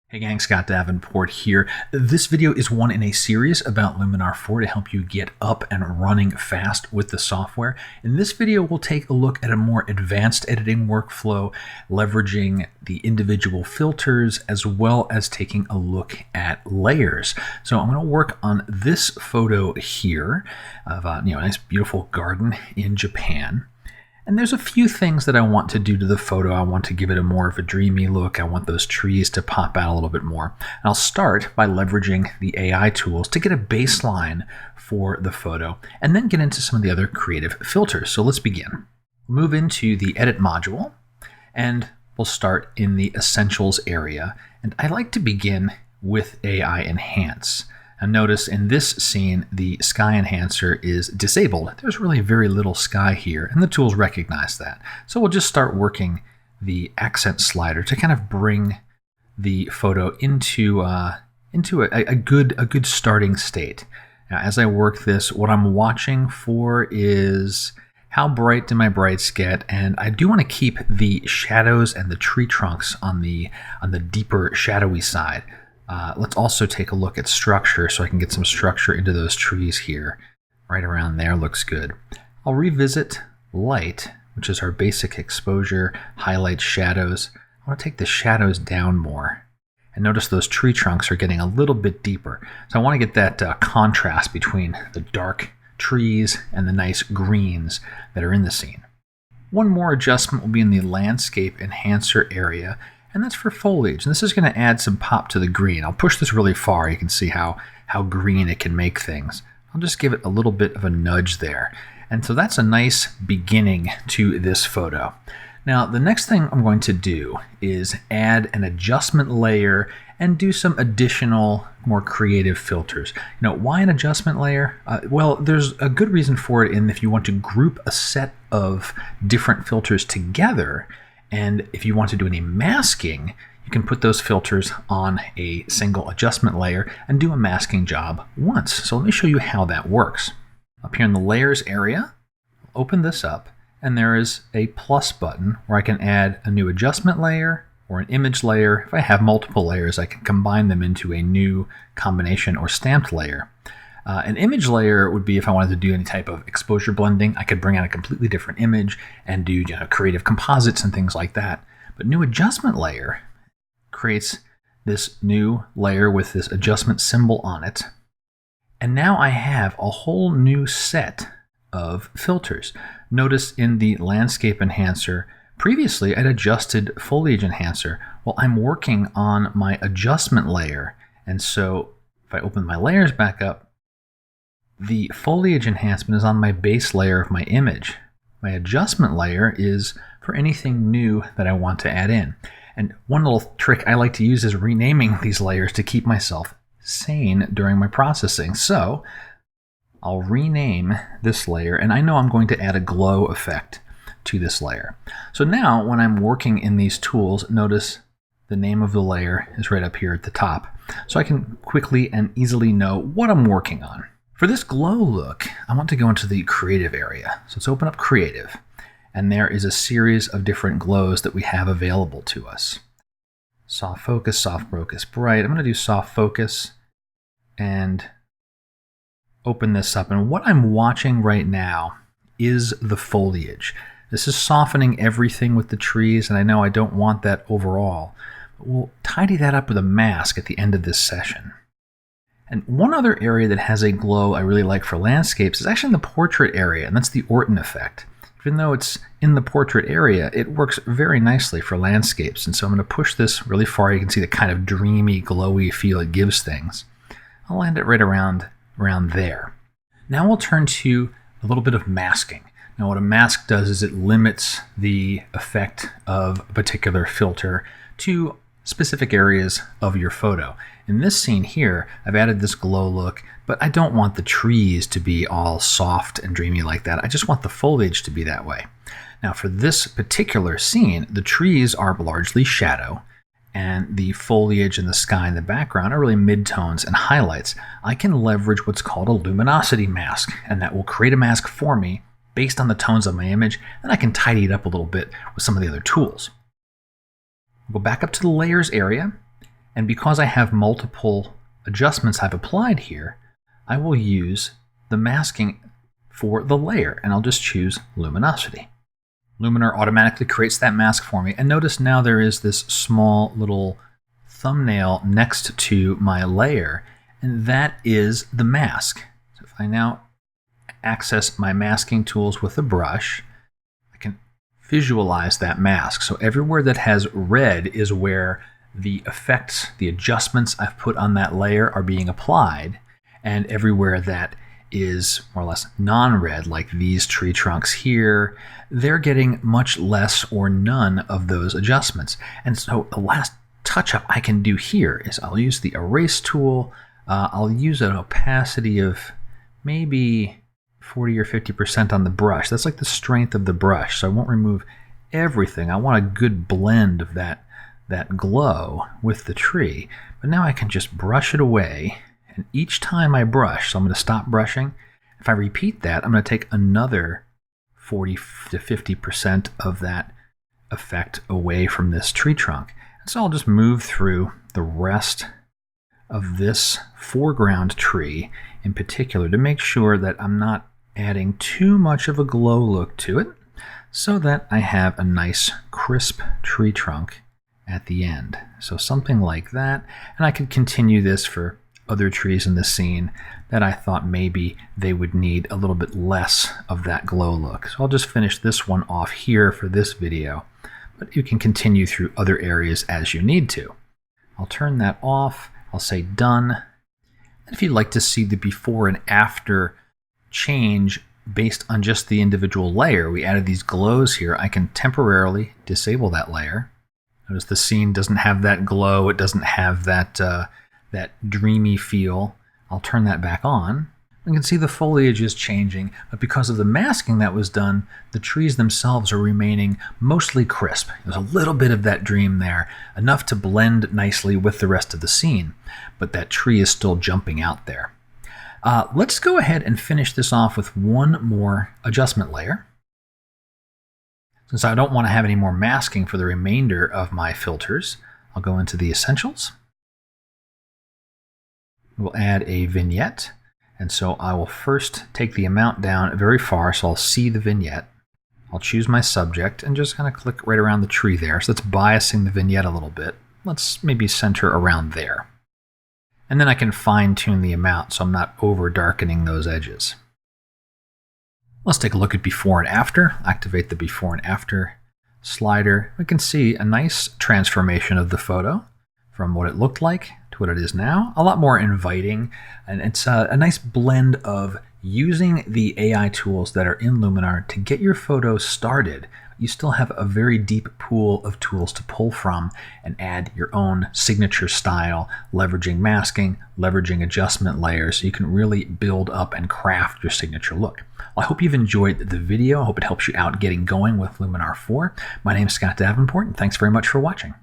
Hey gang, Scott Davenport here. This video is one in a series about Luminar 4 to help you get up and running fast with the software. In this video, we'll take a look at a more advanced editing workflow, leveraging the individual filters, as well as taking a look at layers. So I'm going to work on this photo here of a nice, beautiful garden in Japan. And there's a few things that I want to do to the photo. I want to give it a more of a dreamy look. I want those trees to pop out a little bit more. And I'll start by leveraging the AI tools to get a baseline for the photo and then get into some of the other creative filters. So let's begin. Move into the edit module and we'll start in the essentials area. And I like to begin with AI enhance. And notice in this scene, the sky enhancer is disabled. There's really very little sky here, and the tools recognize that. So we'll just start working the accent slider to kind of bring the photo into a good starting state. Now, as I work this, what I'm watching for is how bright do my brights get, and I do want to keep the shadows and the tree trunks on the deeper shadowy side. Let's also take a look at structure so I can get some structure into those trees here. Right around there looks good. I'll revisit light, which is our basic exposure, highlight shadows. I want to take the shadows down more. And notice those tree trunks are getting a little bit deeper. So I want to get that contrast between the dark trees and the nice greens that are in the scene. One more adjustment will be in the landscape enhancer area. And that's for foliage. And this is going to add some pop to the green. I'll push this really far. You can see how green it can make things. I'll just give it a little bit of a nudge there. And so that's a nice beginning to this photo. Now, the next thing I'm going to do is add an adjustment layer and do some additional, more creative filters. Why an adjustment layer? Well, there's a good reason for it in if you want to group a set of different filters together. And if you want to do any masking, you can put those filters on a single adjustment layer and do a masking job once. So let me show you how that works. Up here in the layers area, open this up, and there is a plus button where I can add a new adjustment layer or an image layer. If I have multiple layers, I can combine them into a new combination or stamped layer. An image layer would be if I wanted to do any type of exposure blending. I could bring out a completely different image and do creative composites and things like that. But new adjustment layer creates this new layer with this adjustment symbol on it. And now I have a whole new set of filters. Notice in the landscape enhancer, previously I'd adjusted foliage enhancer. Well, I'm working on my adjustment layer. And so if I open my layers back up, the foliage enhancement is on my base layer of my image. My adjustment layer is for anything new that I want to add in. And one little trick I like to use is renaming these layers to keep myself sane during my processing. So I'll rename this layer, and I know I'm going to add a glow effect to this layer. So now when I'm working in these tools, notice the name of the layer is right up here at the top. So I can quickly and easily know what I'm working on. For this glow look, I want to go into the creative area. So let's open up creative. And there is a series of different glows that we have available to us. Soft focus, bright. I'm going to do soft focus and open this up. And what I'm watching right now is the foliage. This is softening everything with the trees, and I know I don't want that overall. But we'll tidy that up with a mask at the end of this session. And one other area that has a glow I really like for landscapes is actually in the portrait area, and that's the Orton Effect. Even though it's in the portrait area, it works very nicely for landscapes. And so I'm going to push this really far. You can see the kind of dreamy, glowy feel it gives things. I'll land it right around there. Now we'll turn to a little bit of masking. Now what a mask does is it limits the effect of a particular filter to specific areas of your photo. In this scene here, I've added this glow look, but I don't want the trees to be all soft and dreamy like that. I just want the foliage to be that way. Now for this particular scene, the trees are largely shadow, and the foliage and the sky in the background are really midtones and highlights. I can leverage what's called a luminosity mask, and that will create a mask for me based on the tones of my image, and I can tidy it up a little bit with some of the other tools. Go back up to the layers area, And because I have multiple adjustments I've applied here, I will use the masking for the layer, and I'll just choose luminosity. Luminar automatically creates that mask for me, and notice now there is this small little thumbnail next to my layer, and that is the mask. So if I now access my masking tools with a brush, I can visualize that mask. So everywhere that has red is where the effects, the adjustments I've put on that layer are being applied, and everywhere that is more or less non-red, like these tree trunks here, they're getting much less or none of those adjustments. And so the last touch-up I can do here is I'll use the erase tool. I'll use an opacity of maybe 40 or 50% on the brush. That's like the strength of the brush, so I won't remove everything. I want a good blend of that glow with the tree. But now I can just brush it away. And each time I brush, so I'm going to stop brushing. If I repeat that, I'm going to take another 40 to 50% of that effect away from this tree trunk. And so I'll just move through the rest of this foreground tree in particular to make sure that I'm not adding too much of a glow look to it, so that I have a nice crisp tree trunk at the end. So something like that. And I could continue this for other trees in the scene that I thought maybe they would need a little bit less of that glow look. So I'll just finish this one off here for this video, but you can continue through other areas as you need to. I'll turn that off. I'll say done. And if you'd like to see the before and after change based on just the individual layer, we added these glows here. I can temporarily disable that layer. Notice the scene doesn't have that glow. It doesn't have that dreamy feel. I'll turn that back on. You can see the foliage is changing, but because of the masking that was done, the trees themselves are remaining mostly crisp. There's a little bit of that dream there, enough to blend nicely with the rest of the scene, but that tree is still jumping out there. Let's go ahead and finish this off with one more adjustment layer. Since I don't want to have any more masking for the remainder of my filters, I'll go into the Essentials. We'll add a vignette, and so I will first take the amount down very far so I'll see the vignette. I'll choose my subject and just kind of click right around the tree there. So that's biasing the vignette a little bit. Let's maybe center around there. And then I can fine-tune the amount so I'm not over-darkening those edges. Let's take a look at before and after. Activate the before and after slider. We can see a nice transformation of the photo from what it looked like to what it is now. A lot more inviting, and it's a nice blend of using the AI tools that are in Luminar to get your photos started. You still have a very deep pool of tools to pull from and add your own signature style, leveraging masking, leveraging adjustment layers, so you can really build up and craft your signature look. Well, I hope you've enjoyed the video. I hope it helps you out getting going with Luminar 4. My name is Scott Davenport, and thanks very much for watching.